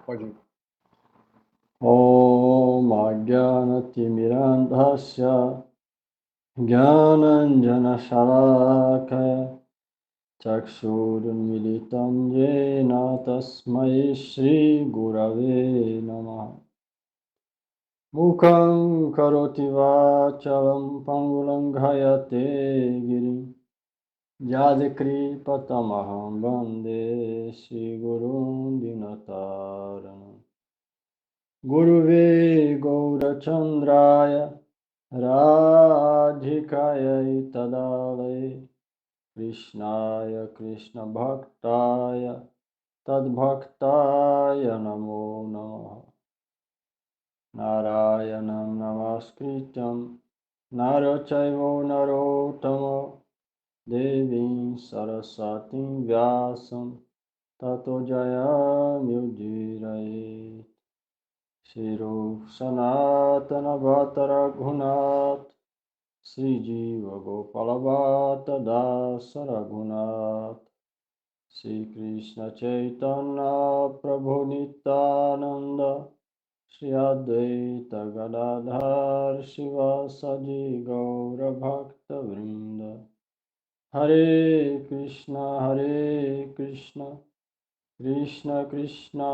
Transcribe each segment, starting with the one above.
Pode ir. Om Ajnana-timirandhasya Jnananjana-shalakaya Chakshurunmilitam Yena Tasmai Shri Gurave Namaha Mukham Karoti Vachalam Pangulanghayate Girim Yadikripatamaham Bande Shri Gurun Dinataranam Guruve Gaurachandraya Radhikaya Tadalaya Krishnaya Krishna Bhaktaya Tadbhaktaya Namo Namaha Narayanam Namaskrityam Narachaivo Narottama Devim Sarasatim Vyasam Tato Jayamudiraye Shiro Sanatana Bhattara Gunat Sri Jiva Gopala Bhatta Dasa Raghunath Sri Krishna Chaitanya Prabhu Nityananda Shri Advaita Gadadhar Shivasadi Gaura Bhakta Vrinda Hare Krishna Krishna Krishna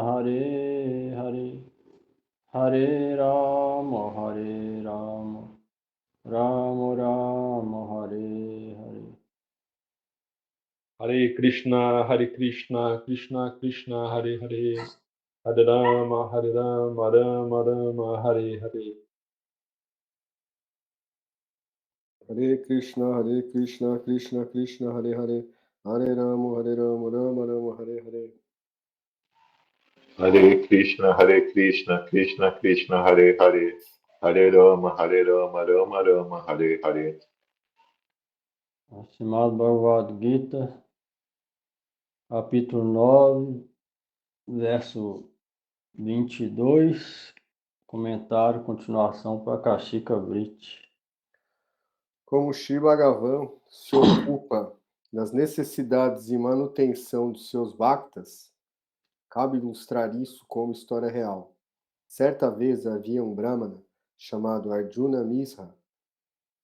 Hare Hare Hare Rama Rama Rama Hare Hare Hare Krishna, Krishna Krishna, Hare Hare, Hare Rama, Rama Rama, Hare Hare. Hare Krishna, Krishna Krishna, Hare Hare, Hare Rama, Rama Rama, Hare Hare. Hare Krishna, Krishna Krishna, Hare Hare, Hare Rama, Rama Rama, Hare Hare. Srimad Bhagavad Gita, capítulo 9, verso 22, comentário, continuação para Kashika Vritti. Como Shri Bhagavan se ocupa das necessidades e manutenção dos seus bhaktas, cabe ilustrar isso como história real. Certa vez havia um brahmana chamado Arjuna Misra,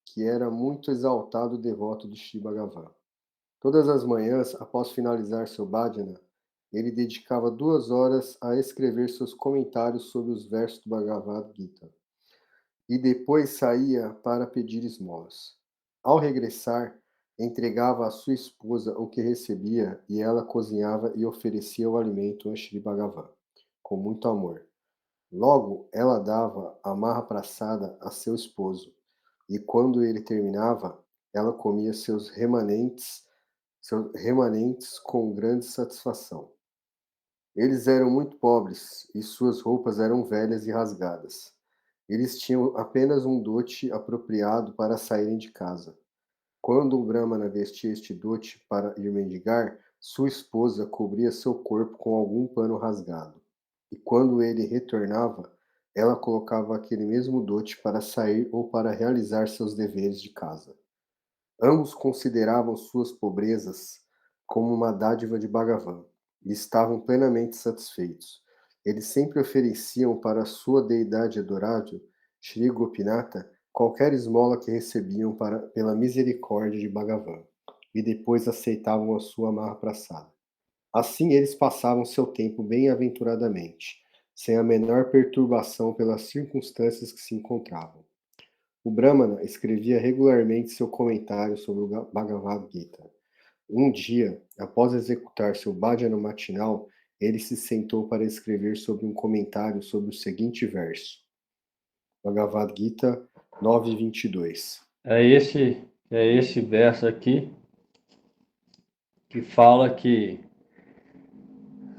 que era muito exaltado devoto de Shri Bhagavan. Todas as manhãs, após finalizar seu bhajana, ele dedicava 2 horas a escrever seus comentários sobre os versos do Bhagavad Gita. E depois saía para pedir esmolas. Ao regressar, entregava à sua esposa o que recebia e ela cozinhava e oferecia o alimento a Shri Bhagavan, com muito amor. Logo, ela dava a mahaprasada a seu esposo, e quando ele terminava, ela comia seus remanentes com grande satisfação. Eles eram muito pobres e suas roupas eram velhas e rasgadas. Eles tinham apenas um dote apropriado para saírem de casa. Quando o Brahmana vestia este dote para ir mendigar, sua esposa cobria seu corpo com algum pano rasgado. E quando ele retornava, ela colocava aquele mesmo dote para sair ou para realizar seus deveres de casa. Ambos consideravam suas pobrezas como uma dádiva de Bhagavan e estavam plenamente satisfeitos. Eles sempre ofereciam para sua deidade adorável, Shri Gopinata, qualquer esmola que recebiam pela misericórdia de Bhagavan, e depois aceitavam a sua mahaprasada. Assim eles passavam seu tempo bem-aventuradamente, sem a menor perturbação pelas circunstâncias que se encontravam. O Brahmana escrevia regularmente seu comentário sobre o Bhagavad Gita. Um dia, após executar seu bhajana matinal, ele se sentou para escrever sobre um comentário sobre o seguinte verso. Bhagavad Gita 9:22. É esse verso aqui que fala que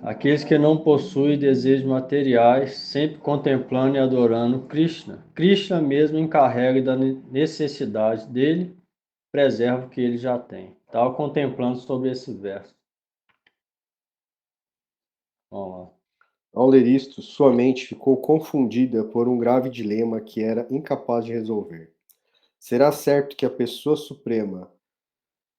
aqueles que não possuem desejos materiais, sempre contemplando e adorando Krishna, Krishna mesmo encarrega da necessidade dele, preserva o que ele já tem. Estava contemplando sobre esse verso. Vamos lá. Ao ler isto, sua mente ficou confundida por um grave dilema que era incapaz de resolver. Será certo que a pessoa suprema,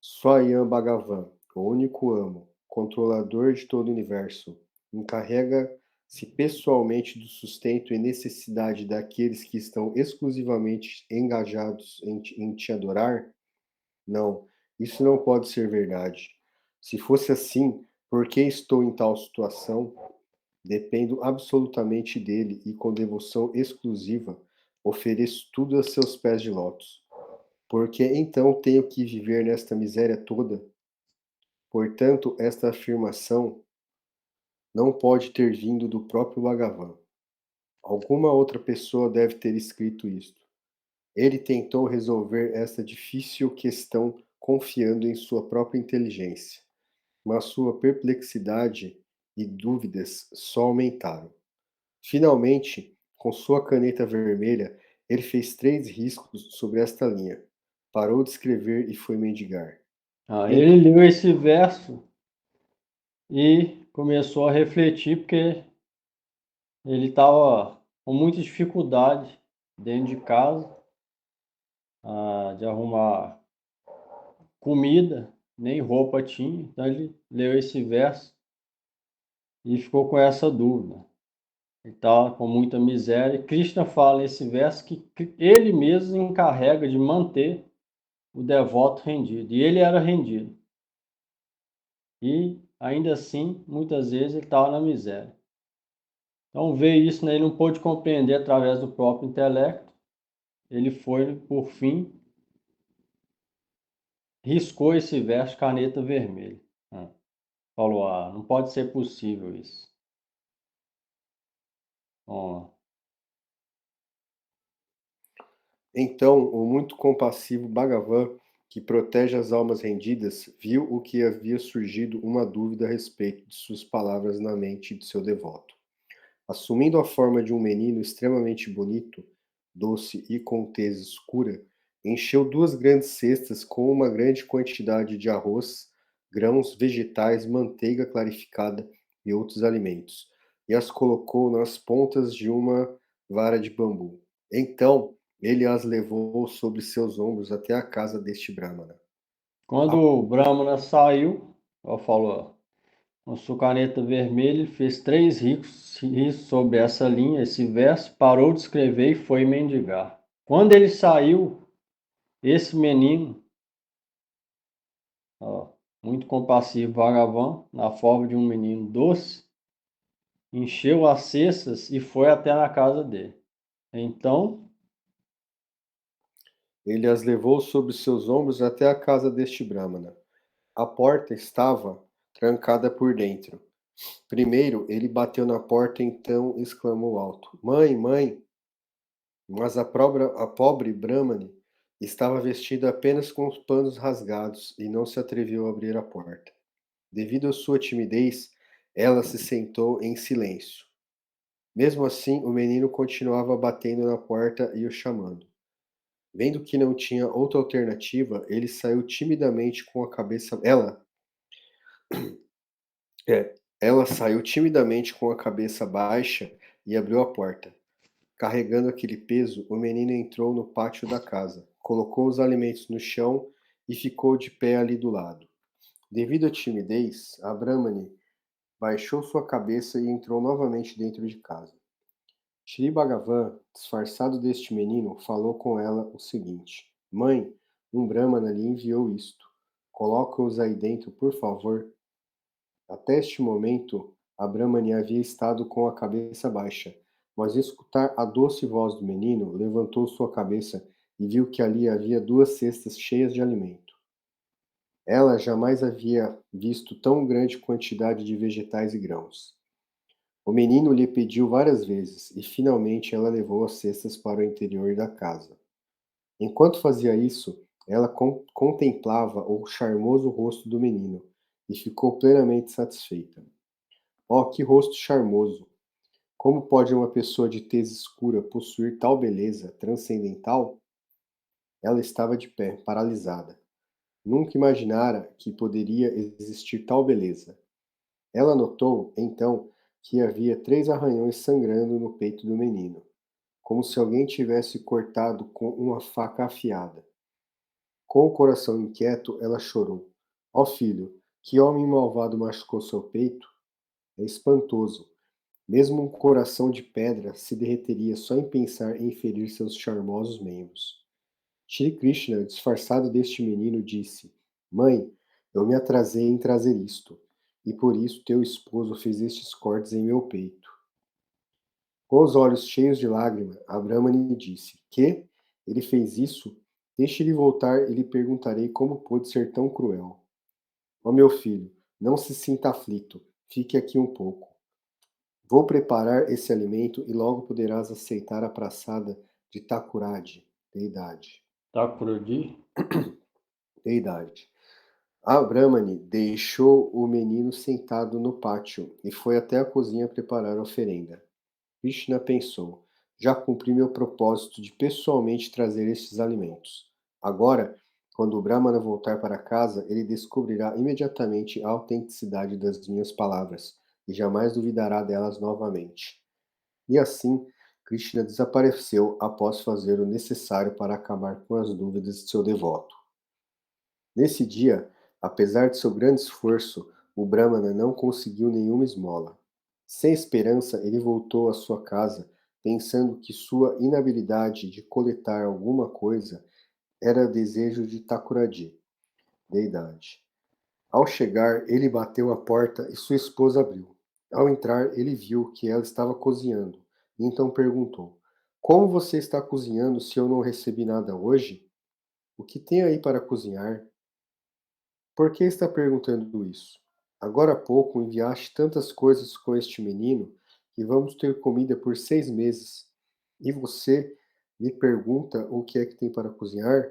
Swayam Bhagavan, o único amo, controlador de todo o universo, encarrega se pessoalmente do sustento e necessidade daqueles que estão exclusivamente engajados em te adorar? Não, isso não pode ser verdade. Se fosse assim, por que estou em tal situação? Dependo absolutamente dele e com devoção exclusiva ofereço tudo a seus pés de lótus. Por que então tenho que viver nesta miséria toda? Portanto, esta afirmação não pode ter vindo do próprio Bhagavan. Alguma outra pessoa deve ter escrito isto. Ele tentou resolver esta difícil questão confiando em sua própria inteligência, mas sua perplexidade e dúvidas só aumentaram. Finalmente, com sua caneta vermelha, ele fez 3 riscos sobre esta linha, parou de escrever e foi mendigar. Ele Então, leu esse verso e começou a refletir, porque ele estava com muita dificuldade dentro de casa, de arrumar comida, nem roupa tinha. Então ele leu esse verso e ficou com essa dúvida. Ele estava com muita miséria. E Krishna fala nesse verso que ele mesmo encarrega de manter o devoto rendido. E ele era rendido. E ainda assim, muitas vezes ele estava na miséria. Então, ver isso, né, ele não pôde compreender através do próprio intelecto. Ele foi, por fim, riscou esse verso caneta vermelha. Falou, não pode ser possível isso. Ó, então, o muito compassivo Bhagavan, que protege as almas rendidas, viu o que havia surgido uma dúvida a respeito de suas palavras na mente de seu devoto. Assumindo a forma de um menino extremamente bonito, doce e com tez escura, encheu 2 grandes cestas com uma grande quantidade de arroz, grãos, vegetais, manteiga clarificada e outros alimentos, e as colocou nas pontas de uma vara de bambu. Então, ele as levou sobre seus ombros até a casa deste Brahmana. quando o Brahmana saiu, ela falou, com sua caneta vermelha, ele fez 3 riscos sobre essa linha, esse verso, parou de escrever e foi mendigar. Quando ele saiu, esse menino, ó, muito compassivo, vagabundo, na forma de um menino doce, encheu as cestas e foi até na casa dele. Então, Ele as levou sobre seus ombros até a casa deste Brahmana. A porta estava trancada por dentro. Primeiro ele bateu na porta, então exclamou alto: Mãe, mãe! Mas a pobre Brahmani estava vestida apenas com os panos rasgados e não se atreveu a abrir a porta. Devido à sua timidez, ela se sentou em silêncio. Mesmo assim, o menino continuava batendo na porta e o chamando. Vendo que não tinha outra alternativa, ele saiu timidamente com a cabeça. Ela saiu timidamente com a cabeça baixa e abriu a porta. Carregando aquele peso, o menino entrou no pátio da casa, colocou os alimentos no chão e ficou de pé ali do lado. Devido à timidez, a Brahmani baixou sua cabeça e entrou novamente dentro de casa. Shri Bhagavan, disfarçado deste menino, falou com ela o seguinte: Mãe, um Brahmana lhe enviou isto. Coloca-os aí dentro, por favor. Até este momento, a Brahmani havia estado com a cabeça baixa, mas ao escutar a doce voz do menino, levantou sua cabeça e viu que ali havia 2 cestas cheias de alimento. Ela jamais havia visto tão grande quantidade de vegetais e grãos. O menino lhe pediu várias vezes e finalmente ela levou as cestas para o interior da casa. Enquanto fazia isso, ela contemplava o charmoso rosto do menino e ficou plenamente satisfeita. Oh, que rosto charmoso! Como pode uma pessoa de tez escura possuir tal beleza transcendental? Ela estava de pé, paralisada. Nunca imaginara que poderia existir tal beleza. Ela notou, então, que havia 3 arranhões sangrando no peito do menino, como se alguém tivesse cortado com uma faca afiada. Com o coração inquieto, ela chorou. Ó filho, que homem malvado machucou seu peito? É espantoso. Mesmo um coração de pedra se derreteria só em pensar em ferir seus charmosos membros. Shri Krishna, disfarçado deste menino, disse: Mãe, eu me atrasei em trazer isto, e por isso teu esposo fez estes cortes em meu peito. Com os olhos cheios de lágrima, a Brahmani disse: Que? Ele fez isso? Deixe-lhe voltar e lhe perguntarei como pôde ser tão cruel. Ó meu filho, não se sinta aflito, fique aqui um pouco. Vou preparar esse alimento e logo poderás aceitar a praçada de Thakuradi, deidade. Thakuradi? Deidade. A Brahmani deixou o menino sentado no pátio e foi até a cozinha preparar a oferenda. Krishna pensou: já cumpri meu propósito de pessoalmente trazer estes alimentos. Agora, quando o Brahmana voltar para casa, ele descobrirá imediatamente a autenticidade das minhas palavras e jamais duvidará delas novamente. E assim, Krishna desapareceu após fazer o necessário para acabar com as dúvidas de seu devoto. Nesse dia, apesar de seu grande esforço, o Brahmana não conseguiu nenhuma esmola. Sem esperança, ele voltou à sua casa, pensando que sua inabilidade de coletar alguma coisa era desejo de Thakuradi, deidade. Ao chegar, ele bateu à porta e sua esposa abriu. Ao entrar, ele viu que ela estava cozinhando, e então perguntou: Como você está cozinhando se eu não recebi nada hoje? O que tem aí para cozinhar? Por que está perguntando isso? Agora há pouco enviaste tantas coisas com este menino que vamos ter comida por 6 meses. E você me pergunta o que é que tem para cozinhar?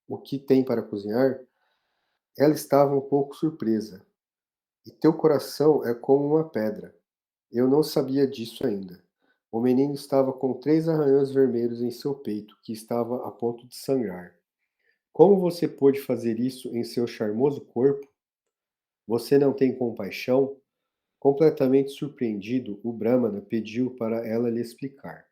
O que tem para cozinhar? Ela estava um pouco surpresa. E teu coração é como uma pedra. Eu não sabia disso ainda. O menino estava com 3 arranhões vermelhos em seu peito, que estava a ponto de sangrar. Como você pôde fazer isso em seu charmoso corpo? Você não tem compaixão? Completamente surpreendido, o Brahmana pediu para ela lhe explicar.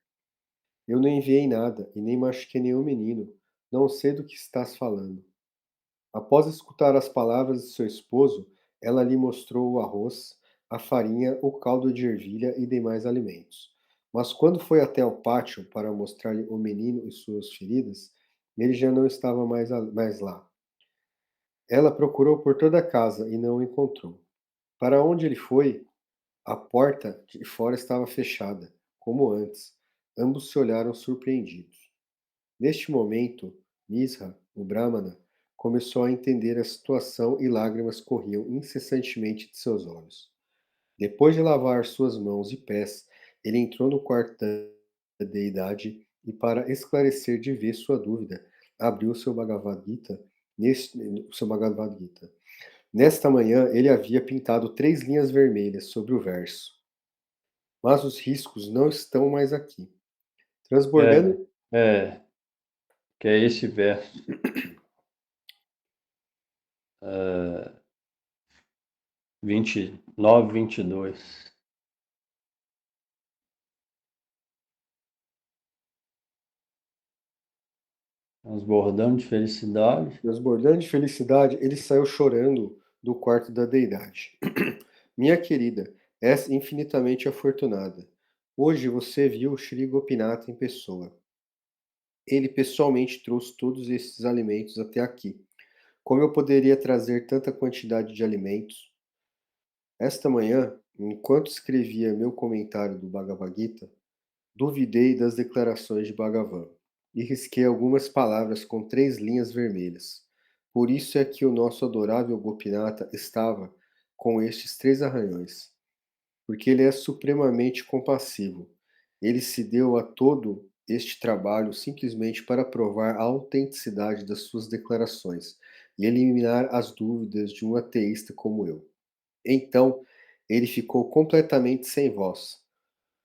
Eu não enviei nada e nem machuquei nenhum menino. Não sei do que estás falando. Após escutar as palavras de seu esposo, ela lhe mostrou o arroz, a farinha, o caldo de ervilha e demais alimentos. Mas quando foi até o pátio para mostrar-lhe o menino e suas feridas, ele já não estava mais lá. Ela procurou por toda a casa e não o encontrou. Para onde ele foi? A porta de fora estava fechada, como antes. Ambos se olharam surpreendidos. Neste momento, Misra, o Brahmana, começou a entender a situação e lágrimas corriam incessantemente de seus olhos. Depois de lavar suas mãos e pés, ele entrou no quarto da deidade e, para esclarecer de vez sua dúvida, abriu seu Bhagavad Gita. Seu Bhagavad Gita. Nesta manhã, ele havia pintado 3 linhas vermelhas sobre o verso. Mas os riscos não estão mais aqui. Transbordando. Que é esse verso. 29, 22. Transbordando de felicidade. Transbordando de felicidade, ele saiu chorando do quarto da deidade. Minha querida, és infinitamente afortunada. Hoje você viu Shri Gopinath em pessoa. Ele pessoalmente trouxe todos esses alimentos até aqui. Como eu poderia trazer tanta quantidade de alimentos? Esta manhã, enquanto escrevia meu comentário do Bhagavad Gita, duvidei das declarações de Bhagavan e risquei algumas palavras com 3 linhas vermelhas. Por isso é que o nosso adorável Gopinata estava com estes 3 arranhões, porque ele é supremamente compassivo. Ele se deu a todo este trabalho simplesmente para provar a autenticidade das suas declarações e eliminar as dúvidas de um ateísta como eu. Então, ele ficou completamente sem voz.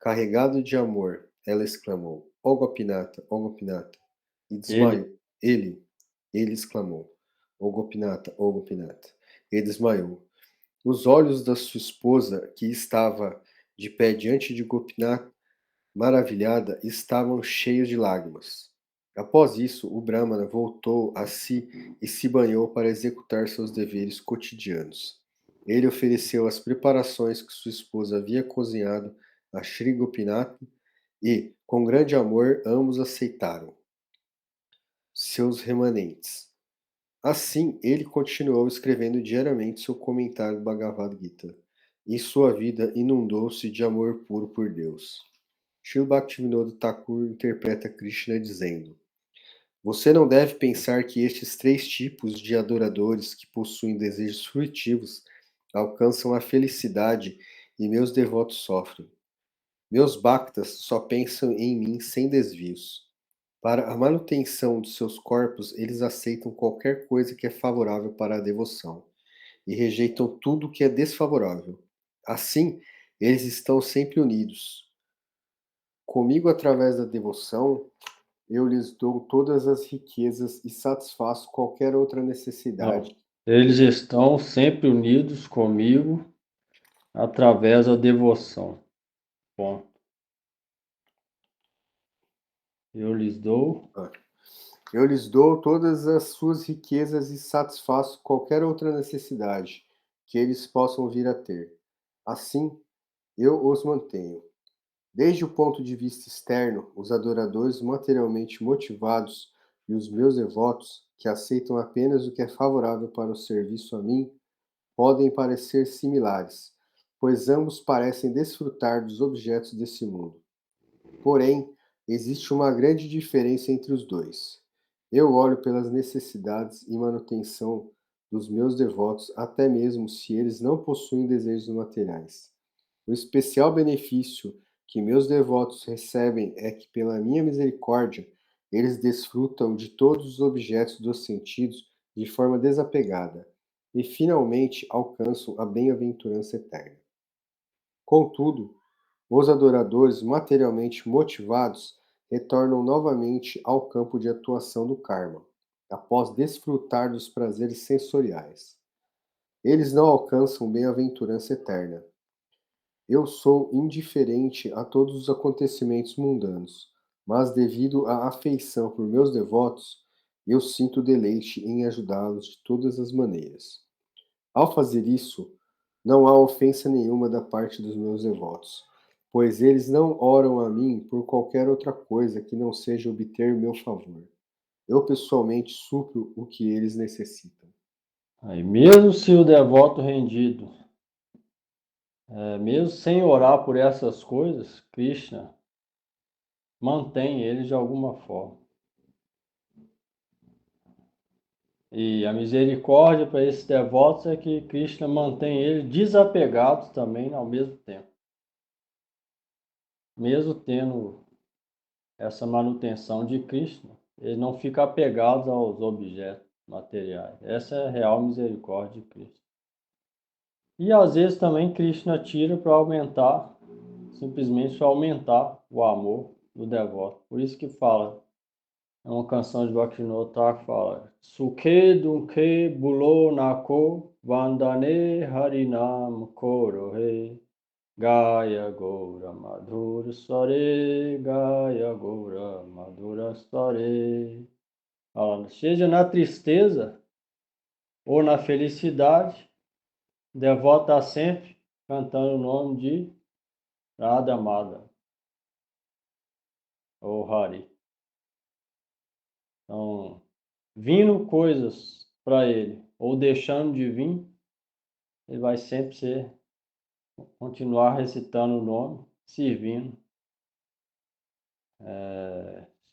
Carregado de amor, ela exclamou: Ó Gopinata, ó Gopinata. E desmaiou. Ele, Ele exclamou: Ó Gopinata, ó Gopinata. E desmaiou. Os olhos da sua esposa, que estava de pé diante de Gopinath, maravilhada, estavam cheios de lágrimas. Após isso, o Brahmana voltou a si e se banhou para executar seus deveres cotidianos. Ele ofereceu as preparações que sua esposa havia cozinhado a Shri Gopinath, e, com grande amor, ambos aceitaram seus remanentes. Assim, ele continuou escrevendo diariamente seu comentário do Bhagavad Gita, e sua vida inundou-se de amor puro por Deus. Srila Bhaktivinoda Thakur interpreta Krishna dizendo: você não deve pensar que estes 3 tipos de adoradores que possuem desejos fruitivos alcançam a felicidade e meus devotos sofrem. Meus bhaktas só pensam em mim sem desvios. Para a manutenção de seus corpos, eles aceitam qualquer coisa que é favorável para a devoção e rejeitam tudo que é desfavorável. Assim, eles estão sempre unidos. Comigo, através da devoção, eu lhes dou todas as riquezas e satisfaço qualquer outra Não. necessidade. Eles estão sempre unidos comigo através da devoção. Ponto. Eu lhes dou Eu lhes dou todas as suas riquezas e satisfaço qualquer outra necessidade que eles possam vir a ter. Assim, eu os mantenho. Desde o ponto de vista externo, os adoradores materialmente motivados e os meus devotos, que aceitam apenas o que é favorável para o serviço a mim, podem parecer similares, pois ambos parecem desfrutar dos objetos desse mundo. Porém, existe uma grande diferença entre os dois. Eu olho pelas necessidades e manutenção dos meus devotos, até mesmo se eles não possuem desejos materiais. O especial benefício que meus devotos recebem é que, pela minha misericórdia, eles desfrutam de todos os objetos dos sentidos de forma desapegada e, finalmente, alcançam a bem-aventurança eterna. Contudo, os adoradores materialmente motivados retornam novamente ao campo de atuação do karma, após desfrutar dos prazeres sensoriais. Eles não alcançam bem-aventurança eterna. Eu sou indiferente a todos os acontecimentos mundanos, mas devido à afeição por meus devotos, eu sinto deleite em ajudá-los de todas as maneiras. Ao fazer isso, não há ofensa nenhuma da parte dos meus devotos, pois eles não oram a mim por qualquer outra coisa que não seja obter meu favor. Eu pessoalmente supro o que eles necessitam. aí, mesmo se o devoto rendido, mesmo sem orar por essas coisas, Krishna mantém ele de alguma forma. E a misericórdia para esses devotos é que Krishna mantém eles desapegados também ao mesmo tempo. Mesmo tendo essa manutenção de Krishna, ele não fica apegado aos objetos materiais. Essa é a real misericórdia de Krishna. E às vezes também Krishna tira para aumentar, simplesmente para aumentar o amor do devoto. Por isso que fala, é uma canção de Bhaktivinoda Thakur que fala: Sukhe dunkhe bulo nako vandane harinam korohe Gaya Goura Madhura Sare Gaya Goura Madhura Sare. Falando, seja na tristeza ou na felicidade, o devoto está sempre cantando o nome de Radha Amada ou Hari. Então, vindo coisas para ele ou deixando de vir, ele vai sempre continuar recitando o nome, servindo.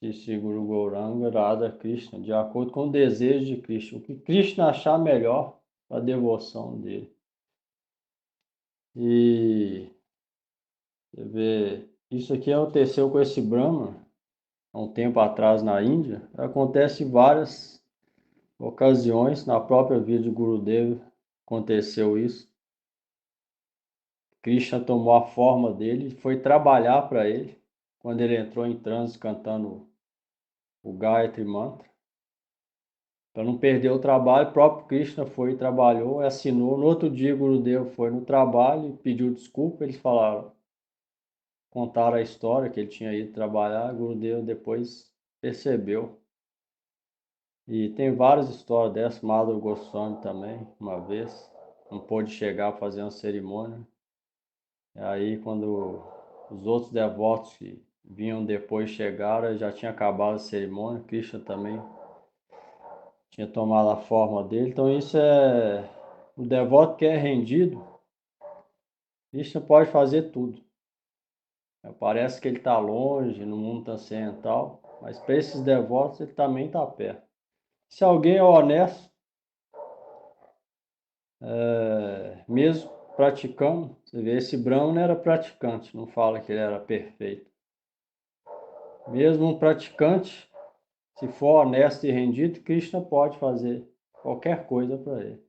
Shri Guru Gauranga Radha Krishna, de acordo com o desejo de Krishna, o que Krishna achar melhor para a devoção dele. E você vê, isso aqui aconteceu com esse Brahma há um tempo atrás na Índia. Acontece em várias ocasiões, na própria vida de Gurudeva aconteceu isso. Krishna tomou a forma dele e foi trabalhar para ele quando ele entrou em transe cantando o Gayatri Mantra. Para não perder o trabalho, o próprio Krishna foi e trabalhou, assinou. No outro dia, o Gurudeva foi no trabalho e pediu desculpa. Eles contaram a história que ele tinha ido trabalhar. O Gurudeva depois percebeu. E tem várias histórias dessas. Madhava Goswami também, uma vez, não pôde chegar a fazer uma cerimônia. E aí, quando Os outros devotos que vinham depois chegaram, já tinha acabado a cerimônia. Krishna também tinha tomado a forma dele. Então isso é o devoto que é rendido. Krishna pode fazer tudo. Parece que ele está longe no mundo transcendental, mas para esses devotos ele também está perto. Se alguém é honesto, mesmo praticando, você vê, esse Brahmana era praticante, não fala que ele era perfeito. Mesmo um praticante, se for honesto e rendido, Krishna pode fazer qualquer coisa para ele.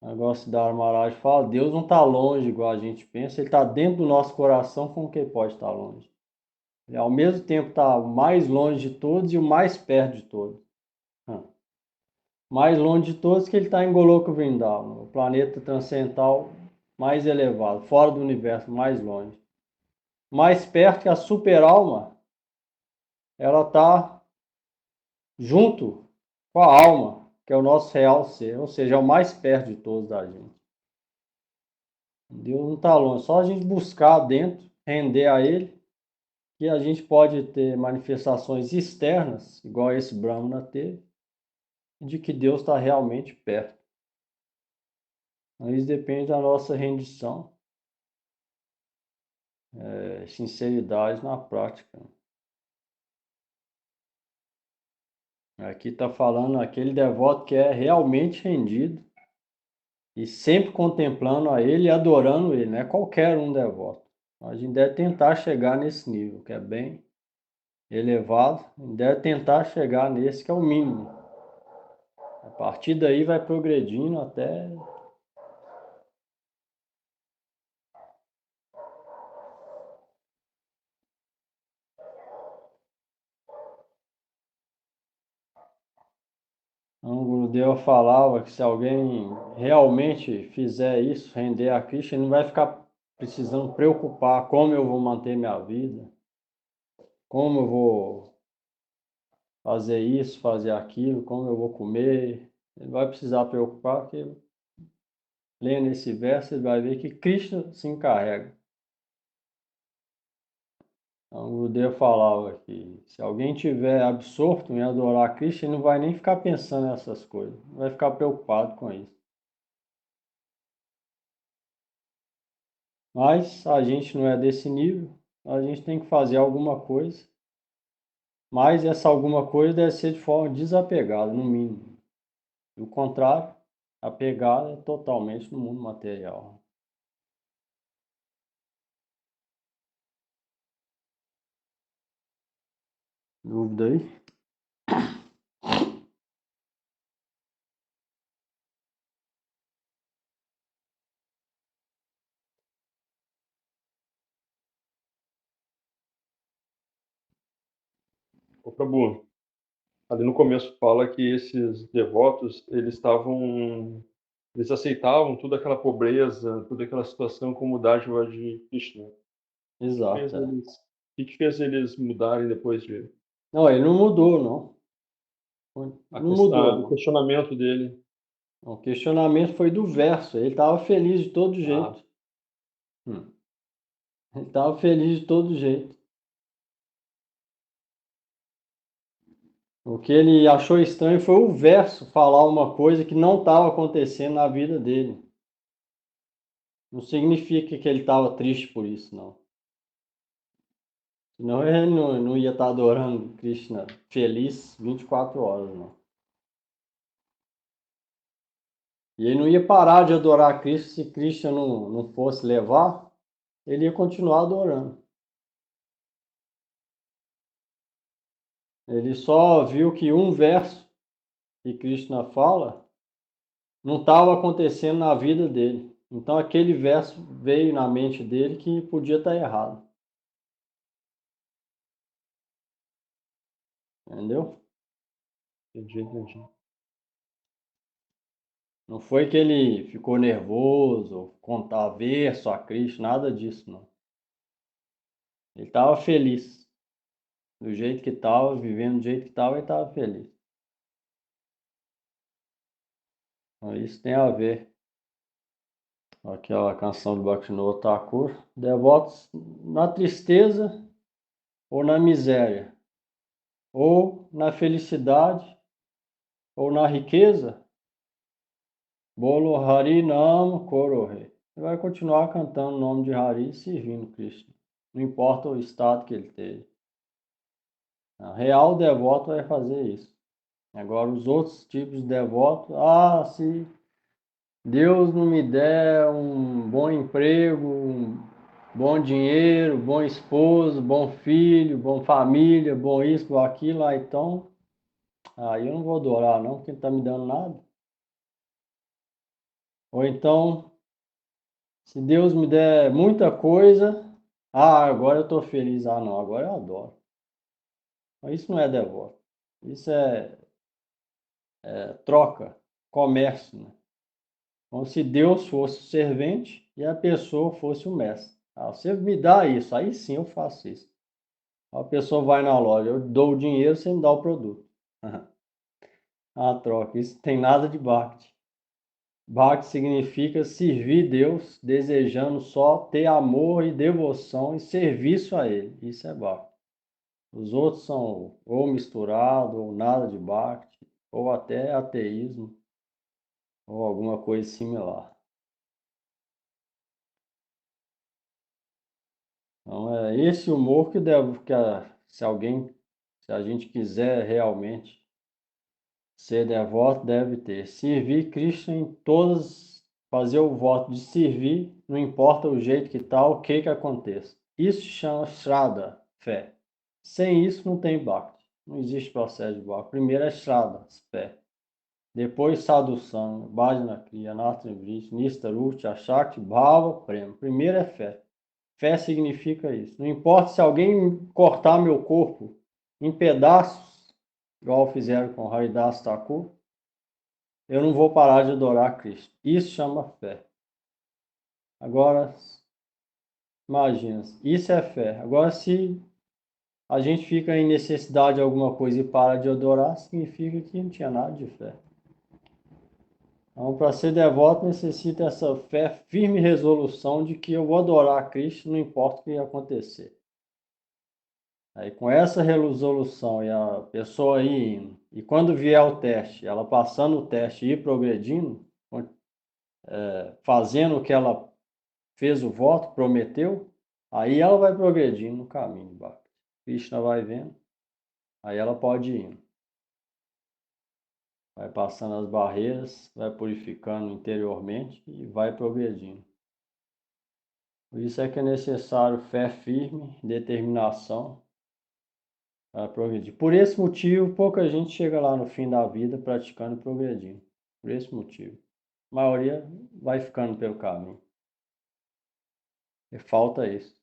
O negócio da Maharaj fala, Deus não está longe igual a gente pensa, ele está dentro do nosso coração, como que ele pode estar longe? Ele ao mesmo tempo está o mais longe de todos e o mais perto de todos. Mais longe de todos que ele está em Goloka Vrindavan, o planeta transcendental mais elevado, fora do universo, mais longe. Mais perto que a super-alma, ela está junto com a alma, que é o nosso real ser, ou seja, é o mais perto de todos da gente. Deus não está longe, só a gente buscar dentro, render a Ele, que a gente pode ter manifestações externas, igual esse Brahmana teve, de que Deus está realmente perto. Isso depende da nossa rendição, sinceridade na prática. Aqui está falando aquele devoto que é realmente rendido e sempre contemplando a ele e adorando ele, não é qualquer um devoto. A gente deve tentar chegar nesse nível, que é bem elevado, a gente deve tentar chegar nesse que é o mínimo. A partir daí vai progredindo até o Gurudeva falava que se alguém realmente fizer isso, render a Krishna, ele não vai ficar precisando preocupar como eu vou manter minha vida, como eu vou fazer isso, fazer aquilo, como eu vou comer. Ele vai precisar preocupar, porque lendo esse verso, ele vai ver que Krishna se encarrega. Então, o Gurudeva falava que se alguém tiver absorto em adorar Krishna, ele não vai nem ficar pensando nessas coisas, não vai ficar preocupado com isso. Mas a gente não é desse nível, a gente tem que fazer alguma coisa, mas essa alguma coisa deve ser de forma desapegada, no mínimo. Do contrário, apegada é totalmente no mundo material. Dúvida aí? Ô, Prabhu, ali no começo fala que esses devotos, eles aceitavam toda aquela pobreza, toda aquela situação como dádiva de Krishna. Exato. O que fez eles mudarem depois Não, ele não mudou, não. Não mudou, do não. questionamento dele? O questionamento foi do verso. Ele estava feliz de todo jeito. Ele estava feliz de todo jeito. O que ele achou estranho foi o verso falar uma coisa que não estava acontecendo na vida dele. Não significa que ele estava triste por isso, não. Senão ele não ia estar adorando Krishna feliz 24 horas, não. E ele não ia parar de adorar Krishna se Krishna não fosse levar, ele ia continuar adorando. Ele só viu que um verso que Krishna fala não estava acontecendo na vida dele. Então aquele verso veio na mente dele que podia estar errado. Entendeu? Entendi. Não foi que ele ficou nervoso, contar verso a Krishna, nada disso, não. Ele estava feliz. Do jeito que estava, vivendo do jeito que estava, ele estava feliz. Então, isso tem a ver aquela canção do Bhaktivinoda Thakur, devotos na tristeza ou na miséria, ou na felicidade ou na riqueza, Bolo Hari Nam Korohe. Ele vai continuar cantando o nome de Hari e servindo Krishna. Não importa o estado que ele esteja. O real devoto vai fazer isso. Agora, os outros tipos de devotos, se Deus não me der um bom emprego, um bom dinheiro, bom esposo, bom filho, bom família, bom isso, bom aquilo, então, aí eu não vou adorar não, porque não está me dando nada. Ou então, se Deus me der muita coisa, agora eu estou feliz. Não, agora eu adoro. Mas isso não é devoto. Isso é troca, comércio, né? Como se Deus fosse o servente e a pessoa fosse o mestre. Você me dá isso, aí sim eu faço isso. A pessoa vai na loja, eu dou o dinheiro, você me dá o produto. A troca, isso não tem nada de Bhakti. Bhakti significa servir Deus, desejando só ter amor e devoção e serviço a Ele. Isso é Bhakti. Os outros são ou misturado, ou nada de Bhakti, ou até ateísmo, ou alguma coisa similar. Então, é esse humor que deve, se a gente quiser realmente ser devoto, deve ter. Servir Krishna em todas, fazer o voto de servir, não importa o jeito que tá, o que aconteça. Isso se chama Shraddha, fé. Sem isso não tem Bhakti. Não existe processo de Bhakti. Primeiro é Shraddha, fé. Depois Sadhusanga, Bhajana Kriya, Anartha Vritti, Nistaruti, Ashakti, Bhava, Prema. Primeiro é fé. Fé significa isso. Não importa se alguém cortar meu corpo em pedaços, igual fizeram com Haridas Thakur, eu não vou parar de adorar Cristo. Isso chama fé. Agora, imagina, isso é fé. Agora, se a gente fica em necessidade de alguma coisa e para de adorar, significa que não tinha nada de fé. Então, para ser devoto, necessita essa fé, firme resolução de que eu vou adorar a Cristo, não importa o que acontecer. Aí, com essa resolução e a pessoa aí indo, e quando vier o teste, ela passando o teste e ir progredindo, fazendo o que ela fez o voto, prometeu, aí ela vai progredindo no caminho. Krishna vai vendo, aí ela pode ir indo. Vai passando as barreiras, vai purificando interiormente e vai progredindo. Por isso é que é necessário fé firme, determinação para progredir. Por esse motivo, pouca gente chega lá no fim da vida praticando e progredindo. Por esse motivo. A maioria vai ficando pelo caminho. E falta isso.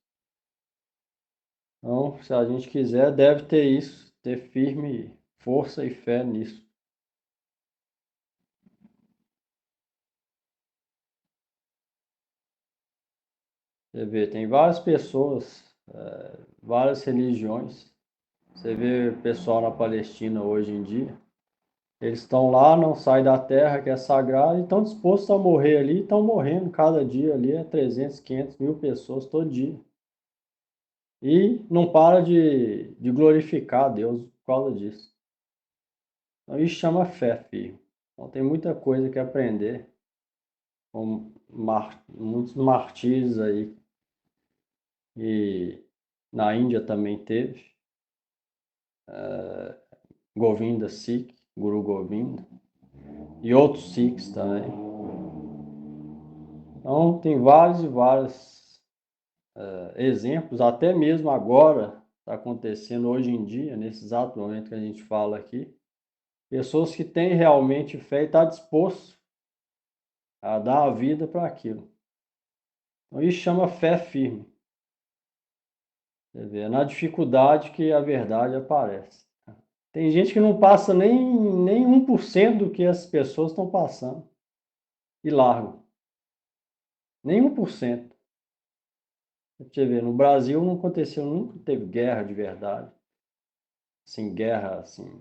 Então, se a gente quiser, deve ter isso, ter firme força e fé nisso. Você vê, tem várias pessoas, várias religiões. Você vê o pessoal na Palestina hoje em dia. Eles estão lá, não saem da terra que é sagrada e estão dispostos a morrer ali, estão morrendo cada dia ali, 300, 500 mil pessoas todo dia. E não para de glorificar a Deus por causa disso. Então isso chama fé, filho. Então tem muita coisa que aprender com muitos martírios aí. E na Índia também teve. Govinda Sikh, Guru Govinda. E outros Sikhs também. Então tem vários e vários exemplos, até mesmo agora, está acontecendo hoje em dia, nesse exato momento que a gente fala aqui, pessoas que têm realmente fé e estão dispostos a dar a vida para aquilo. Então isso chama fé firme. Você vê, é na dificuldade que a verdade aparece. Tem gente que não passa nem 1% do que as pessoas estão passando e largam. Nem 1%. Você vê, no Brasil não aconteceu, nunca teve guerra de verdade. Assim, guerra, assim,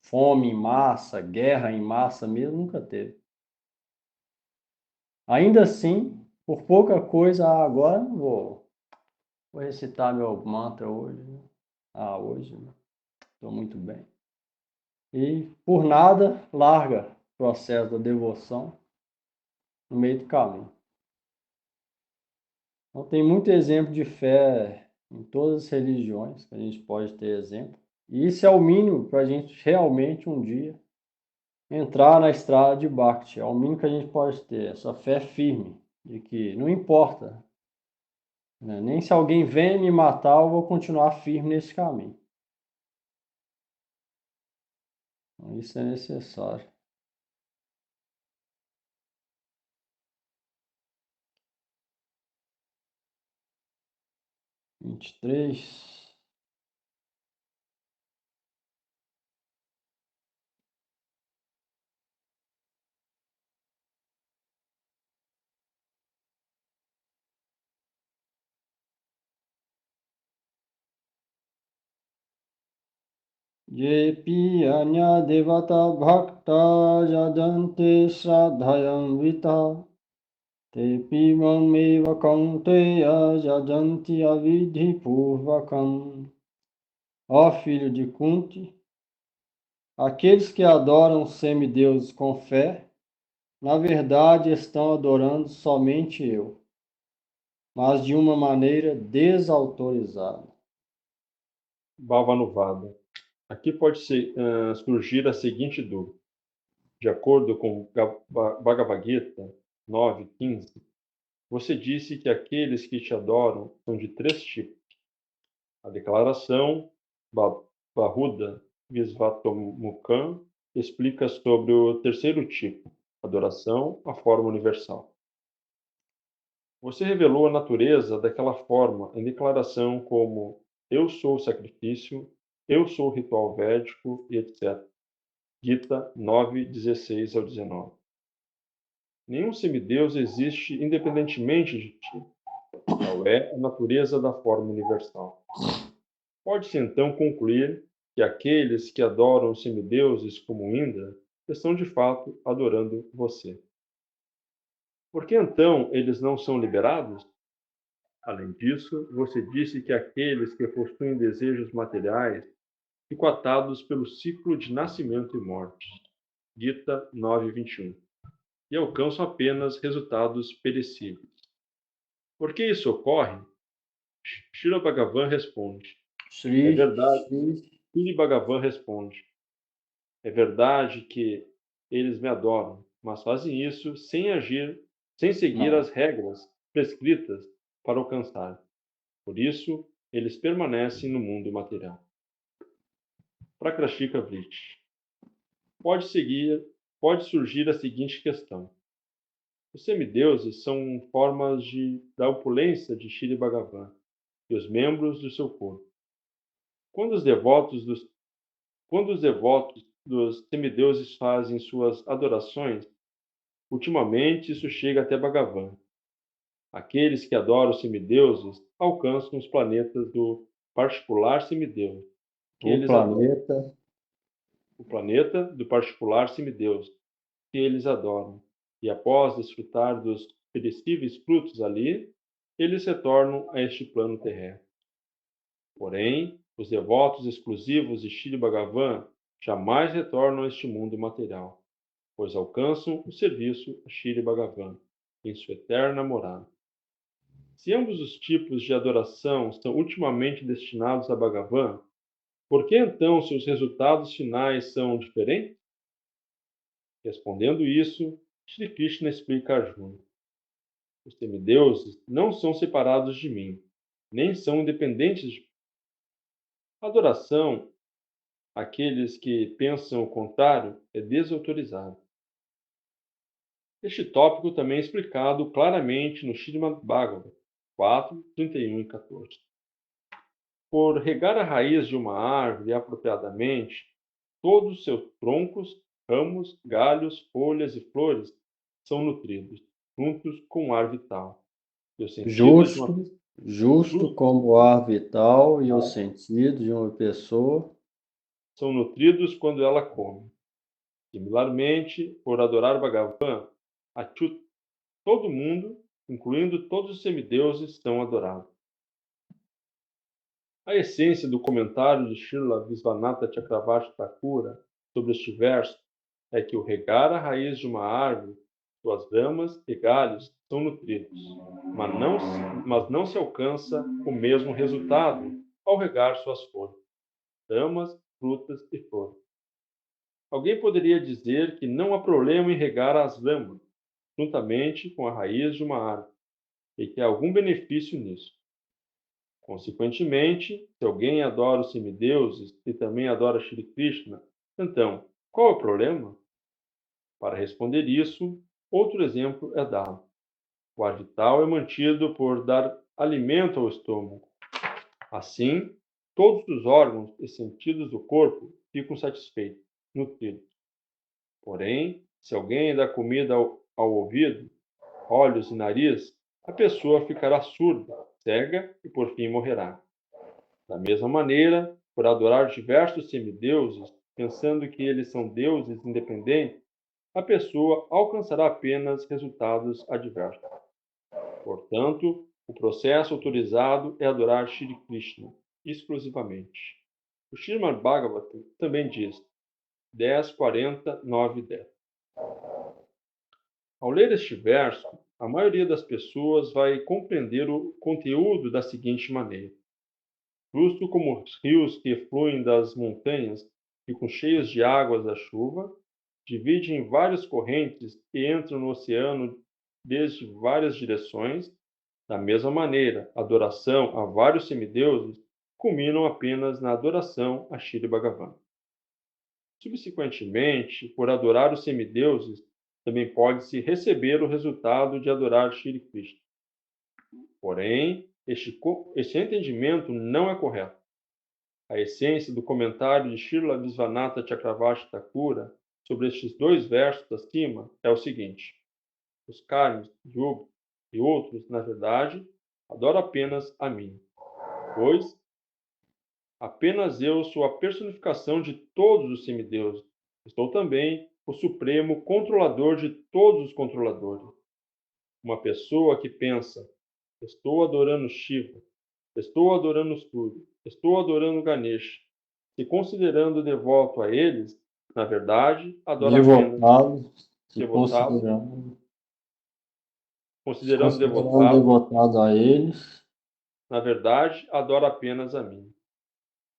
fome em massa, guerra em massa mesmo, nunca teve. Ainda assim, por pouca coisa, agora não vou recitar meu mantra hoje, né? Hoje, né? Estou muito bem. E por nada, larga o processo da devoção no meio do caminho. Então, tem muito exemplo de fé em todas as religiões que a gente pode ter exemplo. E isso é o mínimo para a gente realmente um dia entrar na estrada de Bhakti. É o mínimo que a gente pode ter, essa fé firme de que não importa, né? Nem se alguém vem me matar, eu vou continuar firme nesse caminho. Então, isso é necessário. Vinte e três. Jepi anya devata bhakta jadante shraddhayam vita tepi mameva kaunteya jajanti avidhi purvakam. Ó filho de Kunti, aqueles que adoram os semideuses com fé, na verdade estão adorando somente eu, mas de uma maneira desautorizada. Bhavanuvada. Aqui pode surgir a seguinte dúvida. De acordo com Bhagavad Gita 9:15, você disse que aqueles que te adoram são de 3 tipos. A declaração Bahuda Visvatomukam explica sobre o terceiro tipo, adoração à forma universal. Você revelou a natureza daquela forma em declaração como eu sou o sacrifício, eu sou o ritual védico e etc. Gita 9:16 ao 19. Nenhum semideus existe independentemente de ti. Tal é a natureza da forma universal. Pode-se então concluir que aqueles que adoram os semideuses como Indra estão de fato adorando você. Por que então eles não são liberados? Além disso, você disse que aqueles que possuem desejos materiais ficam atados pelo ciclo de nascimento e morte. Gita 9:21. E alcançam apenas resultados perecíveis. Por que isso ocorre? Srila Bhagavan responde. É verdade. Srila Bhagavan responde. É verdade que eles me adoram, mas fazem isso sem seguir as regras prescritas para alcançar. Por isso, eles permanecem no mundo material. Prakrashika Vritti. Pode surgir a seguinte questão. Os semideuses são formas da opulência de Shri Bhagavan e os membros do seu corpo. Quando os devotos dos semideuses fazem suas adorações, ultimamente isso chega até Bhagavan. Aqueles que adoram os semideuses alcançam os planetas do particular semideus, que eles adoram. O planeta do particular semideus, que eles adoram. E após desfrutar dos perecíveis frutos ali, eles retornam a este plano terrestre. Porém, os devotos exclusivos de Shri Bhagavan jamais retornam a este mundo material, pois alcançam o serviço a Shri Bhagavan em sua eterna morada. Se ambos os tipos de adoração são ultimamente destinados a Bhagavan, por que então seus resultados finais são diferentes? Respondendo isso, Shri Krishna explica a Arjuna. Os semideuses não são separados de mim, nem são independentes de mim. A adoração àqueles que pensam o contrário é desautorizada. Este tópico também é explicado claramente no Srimad Bhagavatam 4:31 e 14. Por regar a raiz de uma árvore apropriadamente, todos os seus troncos, ramos, galhos, folhas e flores são nutridos, juntos com o ar vital. E o sentido de uma Justo como o ar vital e o sentido de uma pessoa são nutridos quando ela come. Similarmente, por adorar Bhagavan, todo mundo, incluindo todos os semideuses, são adorados. A essência do comentário de Srila Visvanatha Chakravarti Thakura sobre este verso é que o regar a raiz de uma árvore, suas ramas e galhos são nutridos, mas não se alcança o mesmo resultado ao regar suas folhas, ramas, frutas e flores. Alguém poderia dizer que não há problema em regar as ramas, juntamente com a raiz de uma árvore, e que há algum benefício nisso. Consequentemente, se alguém adora os semideuses e também adora Shri Krishna, então, qual é o problema? Para responder isso, outro exemplo é dado. O ar vital é mantido por dar alimento ao estômago. Assim, todos os órgãos e sentidos do corpo ficam satisfeitos, nutridos. Porém, se alguém dá comida ao ouvido, olhos e nariz, a pessoa ficará surda, cega e por fim morrerá. Da mesma maneira, por adorar diversos semideuses, pensando que eles são deuses independentes, a pessoa alcançará apenas resultados adversos. Portanto, o processo autorizado é adorar Shri Krishna, exclusivamente. O Srimad Bhagavatam também diz 10:40:9-10. Ao ler este verso, a maioria das pessoas vai compreender o conteúdo da seguinte maneira. Justo como os rios que fluem das montanhas ficam cheios de águas da chuva, dividem em várias correntes e entram no oceano desde várias direções, da mesma maneira, a adoração a vários semideuses culminam apenas na adoração a Shri Bhagavan. Subsequentemente, por adorar os semideuses, também pode-se receber o resultado de adorar Shri Krishna. Porém, este entendimento não é correto. A essência do comentário de Srila Visvanatha Chakravarti Thakura sobre estes dois versos acima é o seguinte: os karmis, yuga e outros, na verdade, adoram apenas a mim, pois apenas eu sou a personificação de todos os semideuses. Estou também o supremo controlador de todos os controladores. Uma pessoa que pensa, estou adorando Shiva, estou adorando Surya, estou adorando Ganesha, se considerando devoto a eles, na verdade, adora apenas Devotado, se devotado, considerando considerando devotado, devotado a eles, na verdade, adora apenas a mim.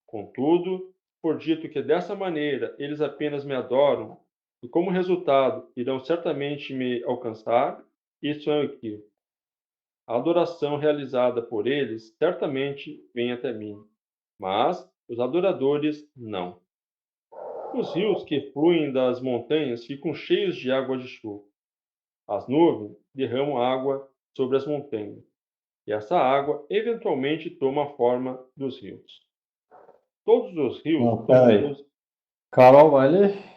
Contudo, por dito que dessa maneira eles apenas me adoram, e como resultado irão certamente me alcançar, isso é um equívoco. A adoração realizada por eles certamente vem até mim, mas os adoradores não. Os rios que fluem das montanhas ficam cheios de água de chuva. As nuvens derramam água sobre as montanhas, e essa água eventualmente toma a forma dos rios. Todos os rios Não, são peraí. rios. Carol vai ler?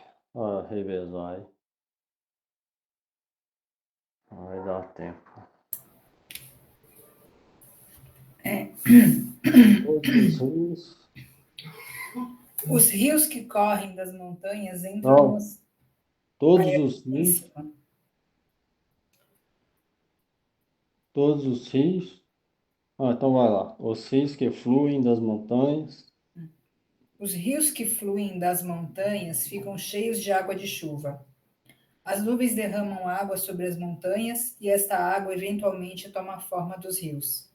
Revezar aí. Não vai dar tempo. Todos os rios. Os rios que correm das montanhas entram Não, todos os em rios. cima. Todos os rios. Então vai lá. Os rios que fluem das montanhas. Os rios que fluem das montanhas ficam cheios de água de chuva. As nuvens derramam água sobre as montanhas e esta água eventualmente toma a forma dos rios.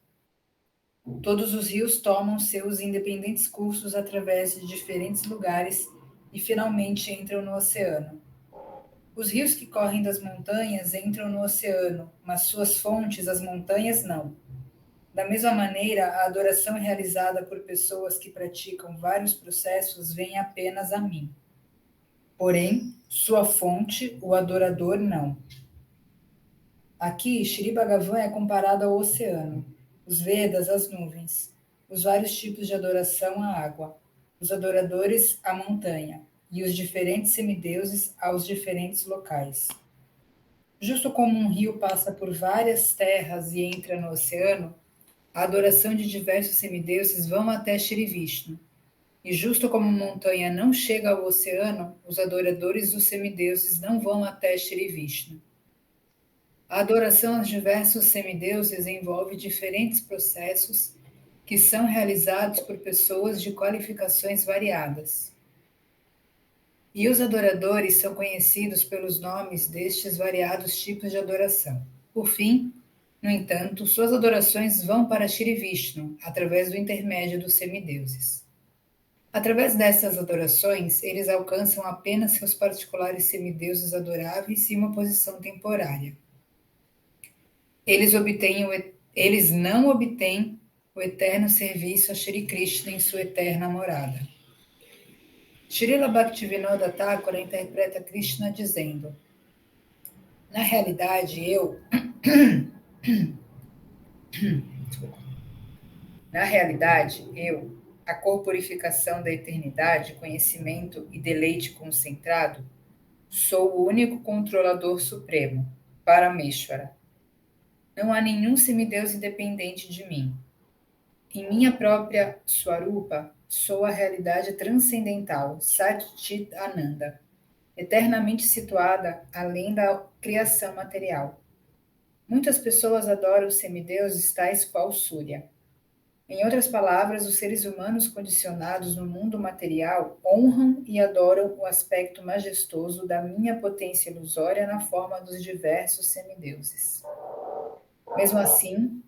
Todos os rios tomam seus independentes cursos através de diferentes lugares e finalmente entram no oceano. Os rios que correm das montanhas entram no oceano, mas suas fontes, as montanhas, não. Da mesma maneira, a adoração realizada por pessoas que praticam vários processos vem apenas a mim. Porém, sua fonte, o adorador, não. Aqui, Shri Bhagavan é comparado ao oceano, os Vedas às nuvens, os vários tipos de adoração à água, os adoradores à montanha e os diferentes semideuses aos diferentes locais. Justo como um rio passa por várias terras e entra no oceano, a adoração de diversos semideuses vão até Shri Vishnu. E justo como a montanha não chega ao oceano, os adoradores dos semideuses não vão até Shri Vishnu. A adoração aos diversos semideuses envolve diferentes processos que são realizados por pessoas de qualificações variadas. E os adoradores são conhecidos pelos nomes destes variados tipos de adoração. Por fim, no entanto, suas adorações vão para Shri Vishnu, através do intermédio dos semideuses. Através dessas adorações, eles alcançam apenas seus particulares semideuses adoráveis e uma posição temporária. Eles não obtêm o eterno serviço a Shri Krishna em sua eterna morada. Srila Bhaktivinoda Thakura interpreta Krishna dizendo: na realidade, a corporificação da eternidade, conhecimento e deleite concentrado, sou o único controlador supremo, Parameshvara. Não há nenhum semideus independente de mim. Em minha própria Swarupa, sou a realidade transcendental, Satchit Ananda, eternamente situada além da criação material. Muitas pessoas adoram os semideuses tais qual Surya. Em outras palavras, os seres humanos condicionados no mundo material honram e adoram o aspecto majestoso da minha potência ilusória na forma dos diversos semideuses. Mesmo assim,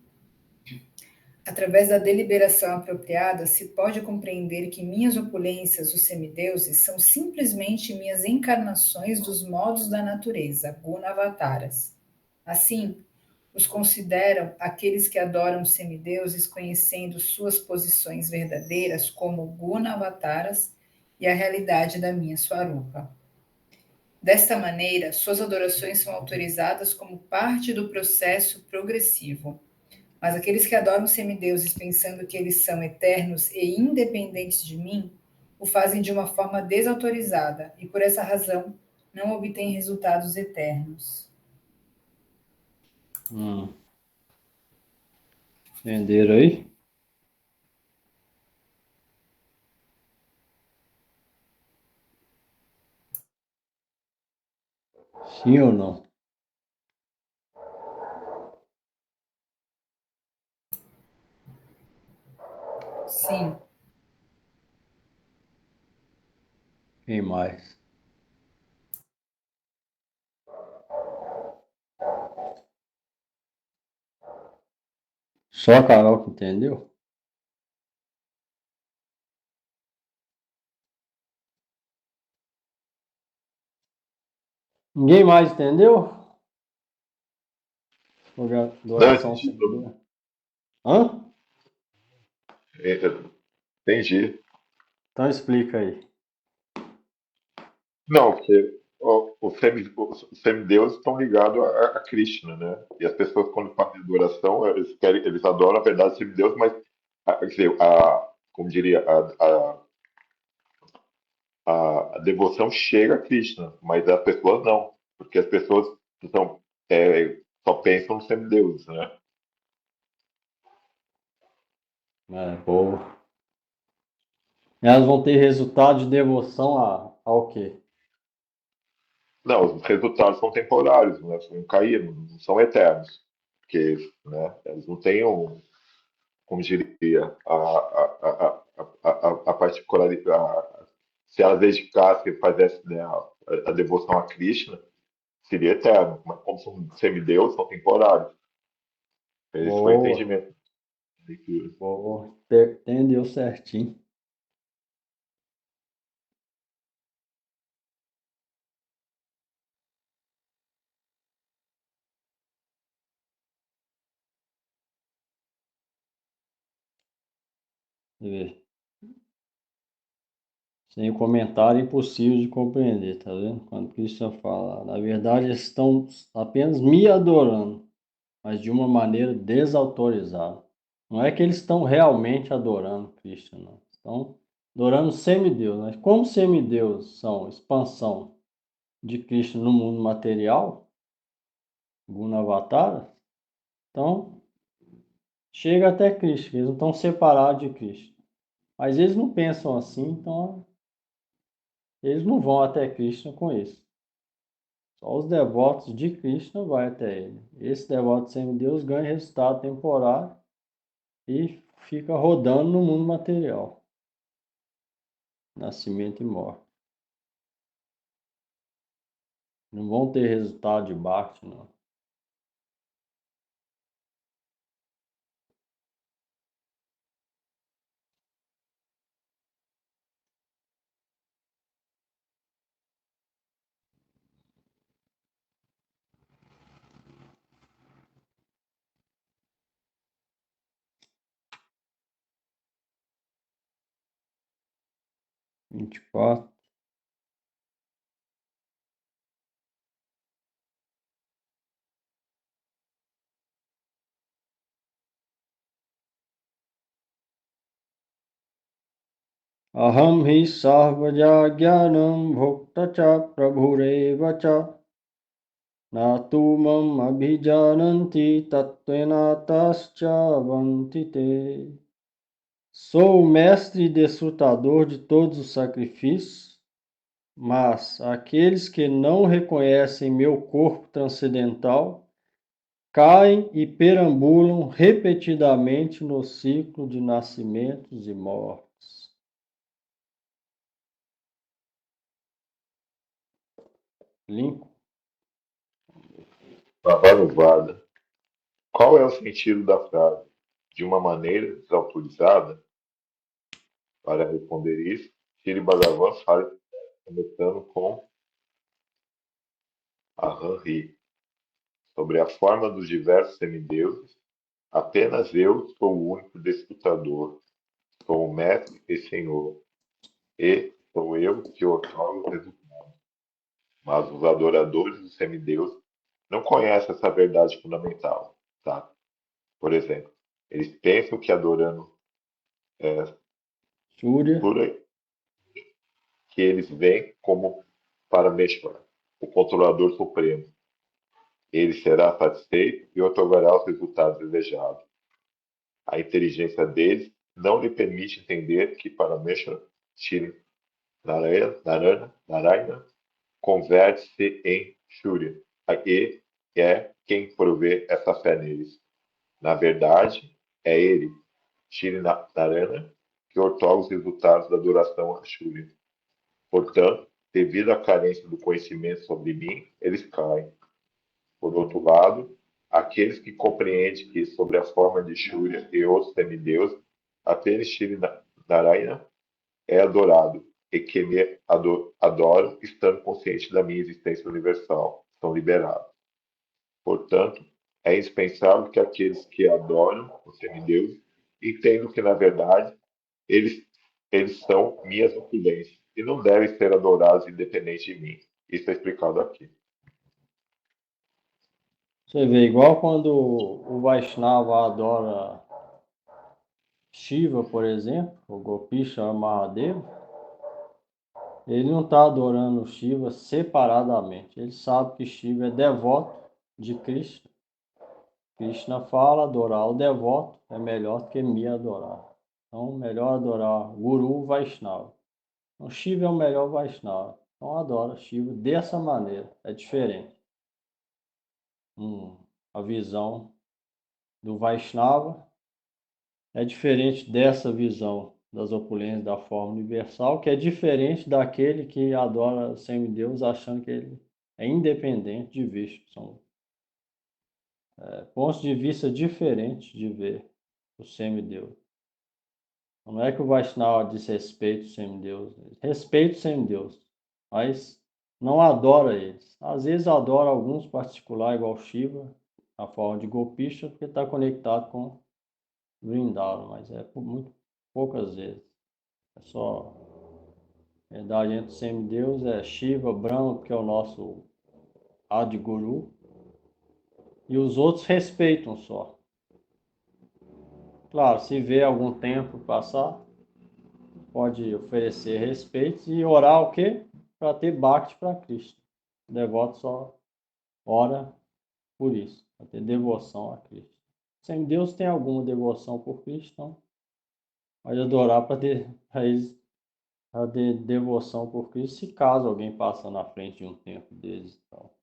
através da deliberação apropriada, se pode compreender que minhas opulências, os semideuses, são simplesmente minhas encarnações dos modos da natureza, Gunavataras. Assim, os consideram aqueles que adoram os semideuses, conhecendo suas posições verdadeiras como Gunavataras e a realidade da minha Swarupa. Desta maneira, suas adorações são autorizadas como parte do processo progressivo. Mas aqueles que adoram semideuses pensando que eles são eternos e independentes de mim, o fazem de uma forma desautorizada e, por essa razão, não obtêm resultados eternos. Entenderam aí? Sim ou não? Sim. Quem mais? Só a Carol que entendeu? Ninguém mais entendeu? Adoração semideusa. Hã? Entendi. Então explica aí. Não, porque os semideuses estão ligados a Krishna, né? E as pessoas, quando fazem adoração, eles adoram, na verdade, os semideuses, mas, quer dizer, como diria, a devoção chega a Krishna, mas as pessoas não, porque as pessoas são, só pensam nos semideuses, né? Boa. Elas vão ter resultado de devoção ao quê? Não, os resultados são temporários, né? Vão cair, não são eternos, porque, né, eles não têm como diria, a particularidade, se elas dedicassem, fizessem, né, a devoção a Krishna, seria eterno, mas como são semideus, são temporários. Esse foi o Boa, entendimento da leitura. boa. Entendeu certinho. Vê. Sem comentário, impossível de compreender, tá vendo? Quando Cristo fala, na verdade, eles estão apenas me adorando, mas de uma maneira desautorizada. Não é que eles estão realmente adorando Cristo, não. Estão adorando semideus, mas como semideus são expansão de Cristo no mundo material, Gunavatar, então chega até Cristo, eles não estão separados de Cristo. Mas eles não pensam assim, então eles não vão até Cristo com isso. Só os devotos de Krishna vai até ele. Esse devoto semideus ganha resultado temporário e fica rodando no mundo material. Nascimento e morte. Não vão ter resultado de Bhakti, não. Vinte e quatro. Aham hi sarvaja jnanam bhokta cha prabhureva cha natu mam abhijananti tattvena tascha vantite. Sou o mestre e desfrutador de todos os sacrifícios, mas aqueles que não reconhecem meu corpo transcendental caem e perambulam repetidamente no ciclo de nascimentos e mortes. Lincoln. Bhavavada. Qual é o sentido da frase? De uma maneira desautorizada? Para responder isso, Shri Bhagavan fala começando com Aham-hi. Sobre a forma dos diversos semideuses, apenas eu sou o único desfrutador. Sou o mestre e senhor. E sou eu que otorgo o resultado. Mas os adoradores dos semideuses não conhecem essa verdade fundamental. Tá? Por exemplo, eles pensam que adorando Surya. Surya, que eles veem como Parameshvara, o controlador supremo. Ele será satisfeito e otorgará os resultados desejados. A inteligência deles não lhe permite entender que Parameshvara, Shri Narayana, converte-se em Surya, e é quem provê essa fé neles. Na verdade, é ele, Shri Narayana, que otorga os resultados da adoração a Surya. Portanto, devido à carência do conhecimento sobre mim, eles caem. Por outro lado, aqueles que compreendem que, sobre a forma de Shurya e outros semideuses, apenas Shri Narayana é adorado e que me adoram, estando conscientes da minha existência universal, são liberados. Portanto, é indispensável que aqueles que adoram os semideuses entendam que, na verdade, eles, eles são minhas opulências e não devem ser adorados independente de mim. Isso é explicado aqui. Você vê, igual quando o Vaishnava adora Shiva, por exemplo, o Gopisha Mahadeva, ele não está adorando Shiva separadamente. Ele sabe que Shiva é devoto de Krishna. Krishna fala, adorar o devoto é melhor do que me adorar. Então, melhor adorar Guru Vaishnava. Então, Shiva é o melhor Vaishnava. Então, adora Shiva dessa maneira. É diferente. A visão do Vaishnava é diferente dessa visão das opulências da forma universal, que é diferente daquele que adora semideus achando que ele é independente de Vishnu. São pontos de vista diferentes de ver o semideus. Não é que o Vaishnava desrespeita os semideus, respeita os semideus, mas não adora eles. Às vezes adora alguns particulares, igual Shiva, na forma de Gopisha, porque está conectado com Vrindavan, mas é por muito poucas vezes. É só a verdade entre os semideus é Shiva, Brahma, que é o nosso Adi Guru, e os outros respeitam só. Claro, se vê algum tempo passar, pode oferecer respeito e orar o quê? Para ter Bhakti para Cristo. O devoto só ora por isso, para ter devoção a Cristo. Semideus tem alguma devoção por Cristo, então pode adorar para ter a devoção por Cristo, se caso alguém passa na frente de um templo deles e tal.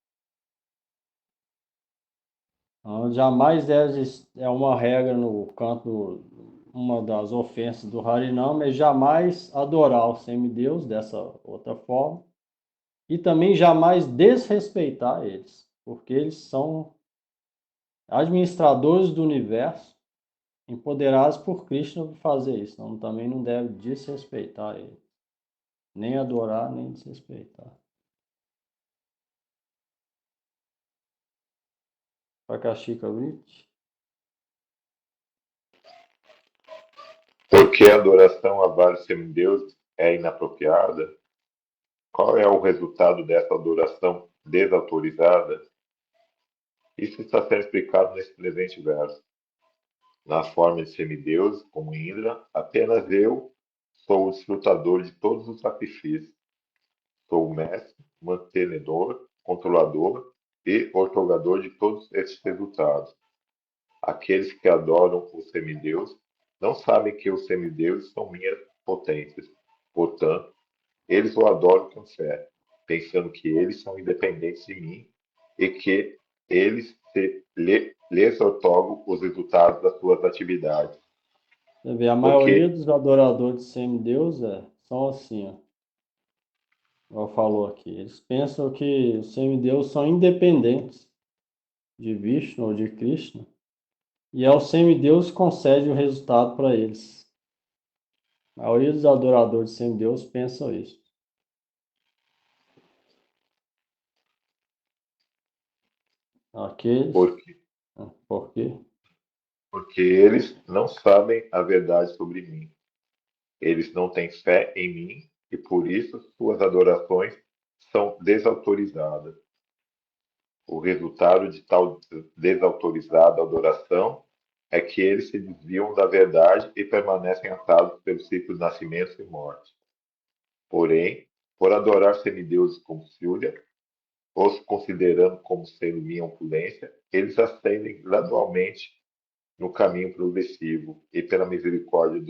Jamais é uma regra no canto, uma das ofensas do Harinam é jamais adorar o semideus dessa outra forma e também jamais desrespeitar eles, porque eles são administradores do universo, empoderados por Krishna para fazer isso. Então também não deve desrespeitar ele, nem adorar, nem desrespeitar. Prakashika Vrit. Porque a adoração a vários semideuses é inapropriada? Qual é o resultado dessa adoração desautorizada? Isso está sendo explicado nesse presente verso. Na forma de semideuses, como Indra, apenas eu sou o desfrutador de todos os sacrifícios. Sou o mestre, mantenedor, controlador e outorgador de todos esses resultados. Aqueles que adoram os semideus não sabem que os semideuses são minhas potências. Portanto, eles o adoram com fé, pensando que eles são independentes de mim e que lhes otorgam os resultados das suas atividades. Você vê, a maioria Porque, dos adoradores de semideus são assim, ó. Igual falou aqui. Eles pensam que os semideus são independentes de Vishnu ou de Krishna. E é o semideus que concede o resultado para eles. A maioria dos adoradores de semideus pensam isso. Aqueles. porque, Por quê? porque eles não sabem a verdade sobre mim. Eles não têm fé em mim e por isso suas adorações são desautorizadas. O resultado de tal desautorizada adoração é que eles se desviam da verdade e permanecem atados pelo ciclo de nascimento e morte. Porém, por adorar semideuses como Surya, os considerando como sendo minha opulência, eles ascendem gradualmente no caminho progressivo e pela misericórdia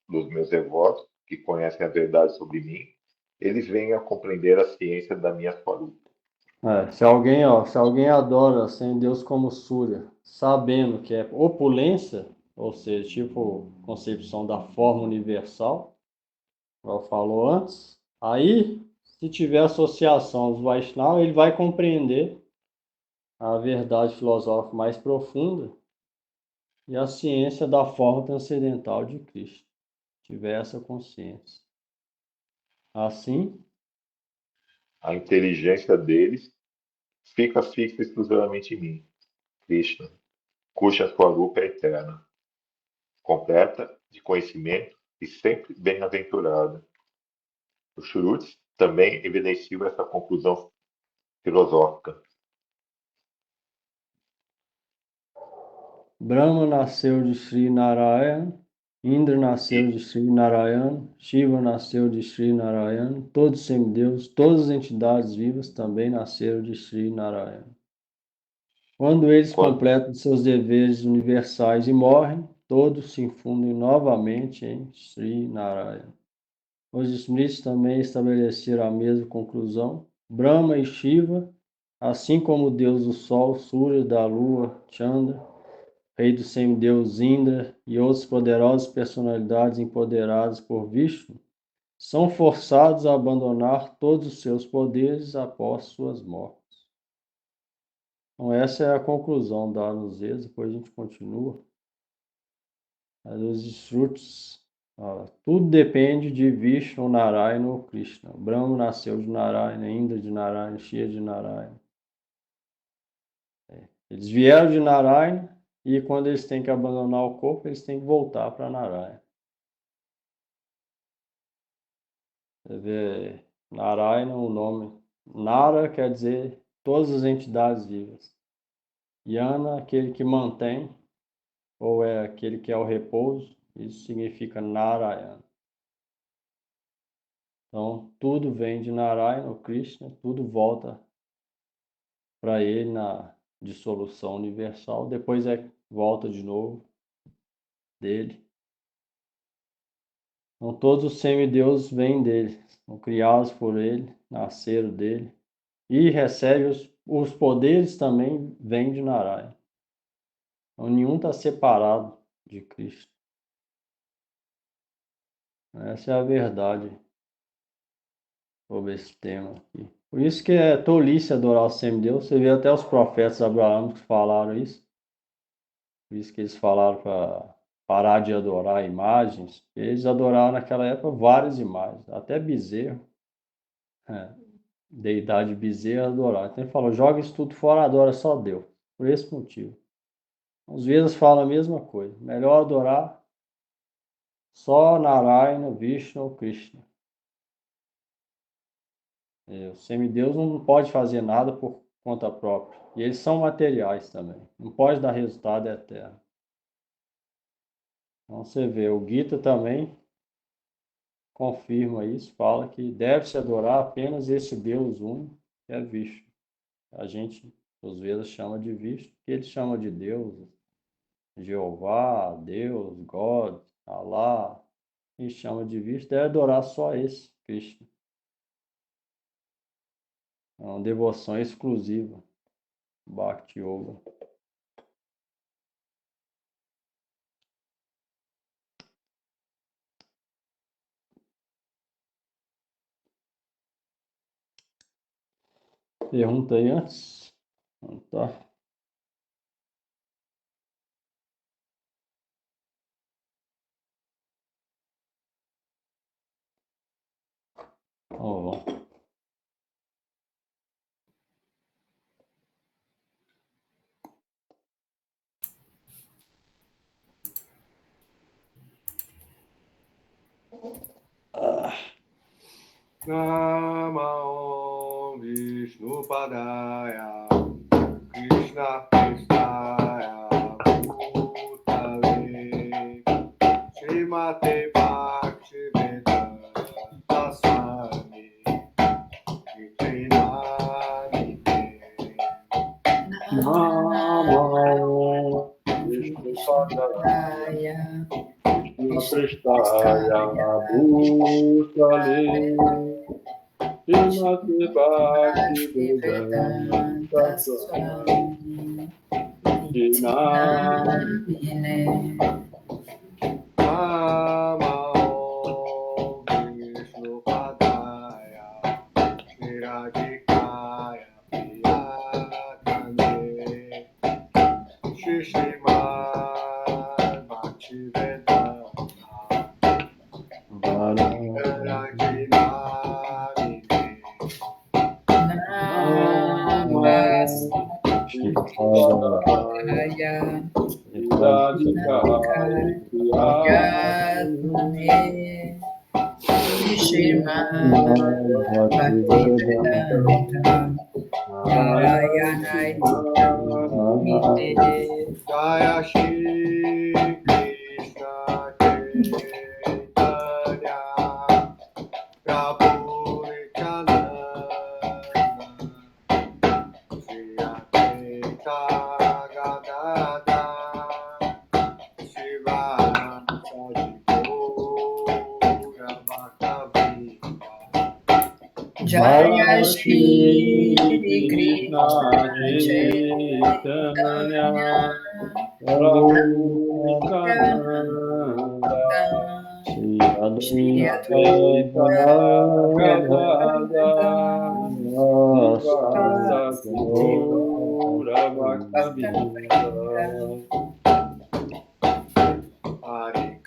dos meus devotos, que conhecem a verdade sobre mim, eles vêm a compreender a ciência da minha Swarupa. Se alguém adora sem Deus como Surya, sabendo que é opulência, ou seja, tipo concepção da forma universal, como falou antes, aí, se tiver associação dos Vaishnavas, ele vai compreender a verdade filosófica mais profunda e a ciência da forma transcendental de Cristo. Tiver essa consciência. Assim, A inteligência deles fica fixa exclusivamente em mim, Krishna, cuja Swarupa é eterna, completa, de conhecimento e sempre bem-aventurada. Os Shrutis também evidenciam essa conclusão filosófica. Brahma nasceu de Sri Narayana, Indra nasceu de Sri Narayana, Shiva nasceu de Sri Narayana, todos os semideus, todas as entidades vivas também nasceram de Sri Narayana. Quando eles completam seus deveres universais e morrem, todos se infundem novamente em Sri Narayana. Os Smrits também estabeleceram a mesma conclusão. Brahma e Shiva, assim como o deus do sol, Surya, da lua, Chandra, rei do semideus Indra e outras poderosas personalidades empoderadas por Vishnu, são forçados a abandonar todos os seus poderes após suas mortes. Então essa é a conclusão da nos Vedas, depois a gente continua. Os Shrutis, tudo depende de Vishnu, Narayana ou Krishna. Brahma nasceu de Narayana, Indra de Narayana, Shiva de Narayana. Eles vieram de Narayana e quando eles têm que abandonar o corpo, eles têm que voltar para Narayana. Você vê, Narayana, o nome. Nara quer dizer todas as entidades vivas. Yana, aquele que mantém, ou é aquele que é o repouso, isso significa Narayana. Então, tudo vem de Narayana, ou Krishna, tudo volta para ele na dissolução universal, depois volta de novo dele. Então, todos os semideuses vêm dele, são criados por ele, nasceram dele, e recebem os poderes também vêm de Narayana. Então, nenhum está separado de Cristo. Essa é a verdade sobre esse tema aqui. Por isso que é tolice adorar o semideus. Você vê até os profetas abraâmicos falaram isso. Por isso que eles falaram para parar de adorar imagens. Eles adoraram naquela época várias imagens, até bezerro. Deidade bezerro adorar. Então ele falou, joga isso tudo fora, adora só Deus. Por esse motivo. Os Vedas falam a mesma coisa. Melhor adorar só Narayana, Vishnu ou Krishna. O semideus não pode fazer nada por conta própria. E eles são materiais também. Não pode dar resultado eterno. Então você vê, o Gita também confirma isso, fala que deve-se adorar apenas esse Deus único, que é Vishnu. A gente, os Vedas, chama de Vishnu, que ele chama de Deus, Jeová, Deus, God, Allah. A gente chama de Vishnu, deve adorar só esse Krishna. É uma devoção exclusiva, Bhakti Yoga. Pergunta aí antes? Então, tá. Ó, Nama Om Vishnu Padaya Krishna Krishna Bhutale Srimate Bhaktivedanta Swami Iti Namine Namo Vishnu Padaya Krishna Bhutale Srimate Bhaktivedanta Swami Iti Namine Nama Om Vishnu Padaya Niradikaya Priyatane Shishimad Bhaktivedanta Jaya Shri Krishna Chaitanya Prabhu Nityananda Shri Advaita Gadadhara Shiva Sadi Gaura Bhakta Jaya Shri Krishna Chaitanya Prabhu Nityananda Shri Advaita Gadadhara Sivasati Gaura Bhakta Hare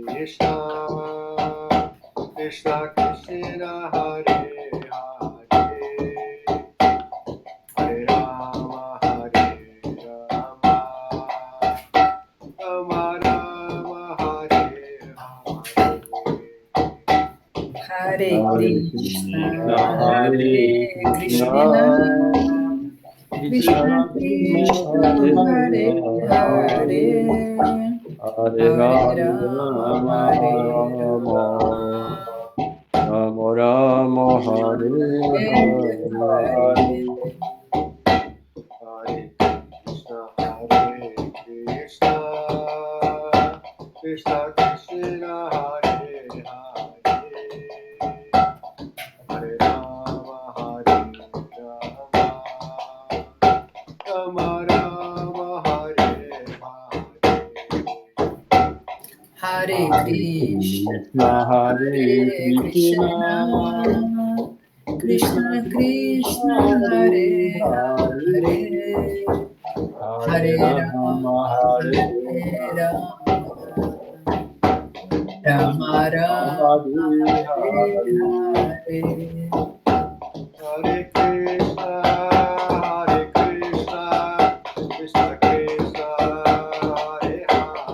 Krishna Krishna Krishna Hare Hare Hare Rama Rama Rama Hare Hare Hare Krishna Krishna Krishna Krishna Hare Hare Hare Rama, Rama Rama, Hare Hare. Hare Krishna Krishna Krishna Hare Hare Hare Rama Rama Rama Hare Krishna, Hare Krishna, Krishna Krishna, Hare Hare, Hare Rama, Hare Rama, Rama Rama, Hare Hare. Hare Krishna, Krishna Krishna, Hare Hare,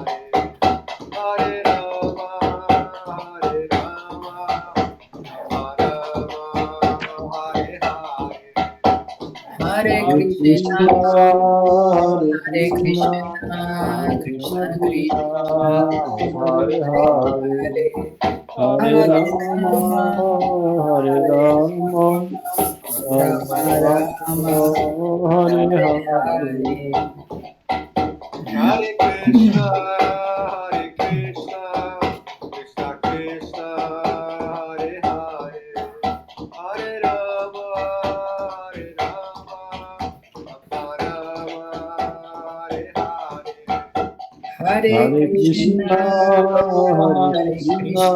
Hare Rama, Hare Rama, Rama Rama, Hare Hare. Hare Krishna, Hare Krishna, Krishna Krishna, Hare Hare, Hare Rama, Hare Rama, Rama Rama, Hare Hare Hare. Hare Krishna, Krishna Krishna, Hare Hare, Hare Rama, Rama Rama, Hare Hare. Hare Hare Krishna, Krishna, Hare Krishna,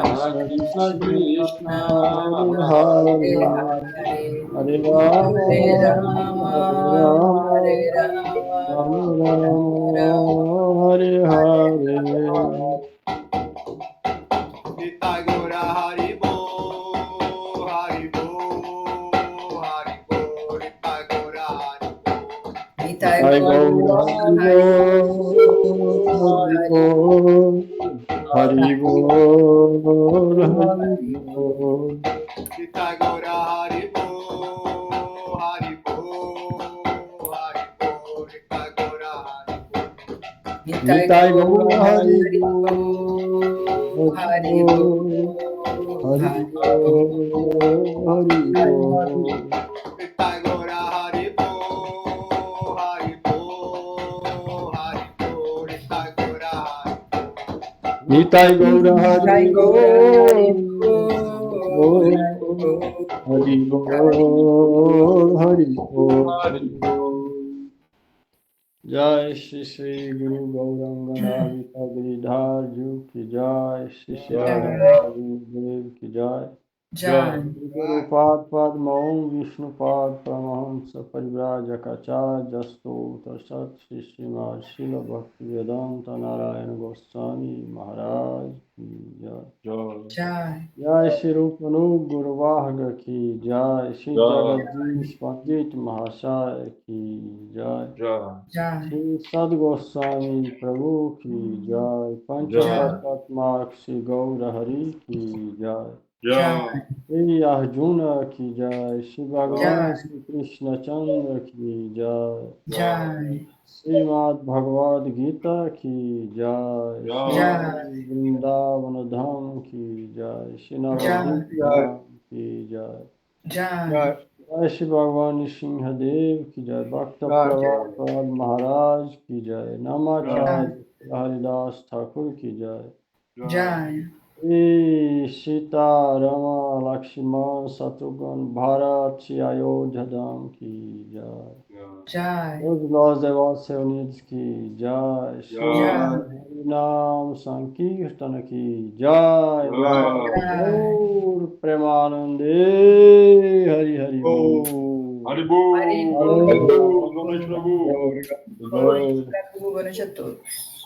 Krishna Krishna Krishna, Hare Hare Hare, Hare, Hare Hare Rama, Rama, Hare Hare Rama, Rama, Rama Rama, Hare Hare. Nitai Gora Haribo, Haribo, Haribo, Nitai Gora Haribo. Nitai Hare Gaura, Hare Bol, Hare Bol. Nitai Gora Haribo, Haribo, Haribo, Nitai Gora Haribo. Nitai Gaura, Hare Hare Hare Hare Nitai Gora Haribo, Haribo, Haribo, Nitai Gora Haribo. Nitai Gaura, Hare Hare Jai Shri Shri Guru Gauranga Giridhar Ju Ki Jai, Shri Shri Gurudev Ki Jai. Jai. Guru Pad Padma Om Vishnu Pad Paramahamsa Parivrajakacha Jasto Tarsat Shri Srimad Srila Bhakti Vedanta Narayana Goswami Maharaj Ki Jai. Jai. Jai Shri Rupanu Guru Vahaga Ki Jai, Shri Jagadish Pandit Mahashaya Ki Jai. Jai. Shri Sad Goswami Prabhu Ki Jai, Panchatattva Shri Gaura Hari Ki Jai. Jai. Shri Arjuna Ki Jai, Shri Bhagavan Shri Krishna Chandra Ki Jai. Jai. Srimad Bhagavad Gita Ki Jai, Shri Vrindavan Dham Ki Jai, Shri Navadvip Dham Ki Jai. Jai. Jai Shri Bhagwan Singhadev Ki Jai, Bhakta Prabhupada Maharaj Ki Jai, Namacharya Haridas Thakur Ki Jai. Jai. Shri Sita Rama Lakshman Satrughn Bharat Shri Ayodhya Dham Ki Jai. Jai. Todos nós devotos reunidos que Jai, Shri Nam Sankirtana ki Jai, Gaur Premanande, Hari Hari Bol. Haribo! Haribo. Boa noite, Prabhu! Boa noite a todos.